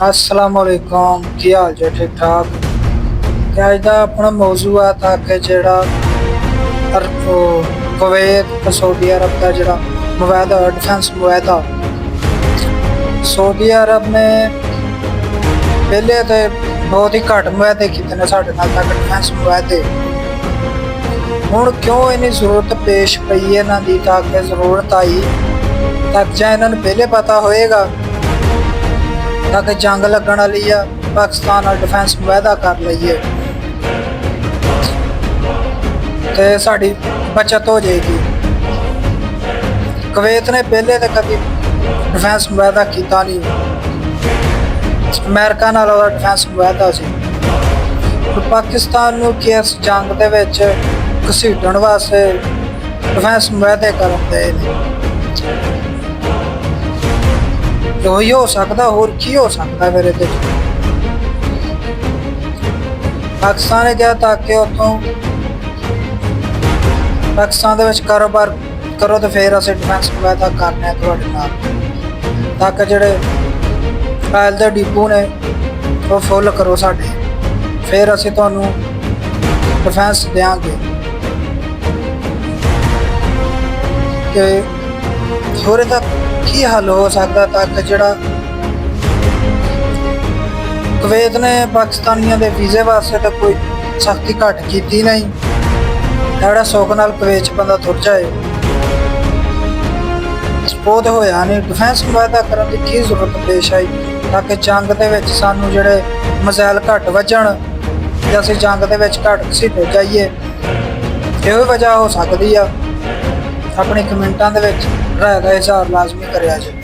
अस्सलाम वालेकुम, की हाल जे? ठीक ठाक। ते अज दा अपना मौजू है ताकि जेड़ा कुवैत ते सऊदी अरब का जेड़ा मुआहदा डिफेंस मुआहदा सऊदी अरब ने पहले तो बहुत ही घट मुआहदे कीते ने साडे नाल तक डिफेंस मुआहदे। हुण क्यों इन्नी जरूरत पेश पई है इन्हां दी, ताकि जरूरत आई तक जां इन्हां नूं पहले पता होएगा ताकि जंग लगन वाली है पाकिस्तान नाल डिफेंस मुआहदा कर लईए ते साडी बचत हो जाएगी। कुवैत ने पहले तो कभी डिफेंस मुआहदा कीता नहीं, अमेरिका नाल ओहदा डिफेंस मुआहदा सी। पाकिस्तान नूं कि इस जंग दे विच घसीटण वास्ते डिफेंस मुआहदे करन दे ने। ਉਹੀ ਹੋ ਸਕਦਾ, ਹੋਰ ਕੀ ਹੋ ਸਕਦਾ ਫਿਰ ਇਹਦੇ 'ਚ। ਪਾਕਿਸਤਾਨ ਨੇ ਕਿਹਾ ਤਾਂ ਕਿ ਉੱਥੋਂ ਪਾਕਿਸਤਾਨ ਦੇ ਵਿੱਚ ਕਾਰੋਬਾਰ ਕਰੋ ਤੇ ਫਿਰ ਅਸੀਂ ਡਿਫੈਂਸ ਮੁਆਹਦਾ ਕਰਨੇ ਆ ਤੁਹਾਡੇ ਨਾਲ, ਤਾਂ ਕਿ ਜਿਹੜੇ ਆਇਲ ਦੇ ਡਿਪੂ ਨੇ ਉਹ ਫੁੱਲ ਕਰੋ ਸਾਡੇ, ਫਿਰ ਅਸੀਂ ਤੁਹਾਨੂੰ ਡਿਫੈਂਸ ਦਿਆਂਗੇ। ਤੇ ਹੋਰ ਇਹਦਾ ਕੀ ਹੱਲ ਹੋ ਸਕਦਾ ਤਾਂ ਕਿ ਜਿਹੜਾ ਕੁਵੈਤ ਨੇ ਪਾਕਿਸਤਾਨੀਆਂ ਦੇ ਵੀਜ਼ੇ ਵਾਸਤੇ ਤਾਂ ਕੋਈ ਸਖਤੀ ਘੱਟ ਕੀਤੀ ਨਹੀਂ, ਜਿਹੜਾ ਸੁੱਖ ਨਾਲ ਕੁਵੈਤ 'ਚ ਬੰਦਾ ਤੁਰ ਜਾਏ ਉਹ ਤਾਂ ਹੋਇਆ ਨਹੀਂ। ਡਿਫੈਂਸ ਮੁਆਹਦਾ ਕਰਨ ਦੀ ਕੀ ਜ਼ਰੂਰਤ ਪੇਸ਼ ਆਈ ਤਾਂ ਕਿ ਜੰਗ ਦੇ ਵਿੱਚ ਸਾਨੂੰ ਜਿਹੜੇ ਮਿਜ਼ਾਈਲ ਘੱਟ ਵੱਜਣ ਤੇ ਅਸੀਂ ਜੰਗ ਦੇ ਵਿੱਚ ਘੱਟ ਘਸੀਟੇ ਜਾਈਏ। ਇਹੋ ਵਜ੍ਹਾ ਹੋ ਸਕਦੀ ਆ। अपने कमेंटा राय का इजहार लाजमी करें।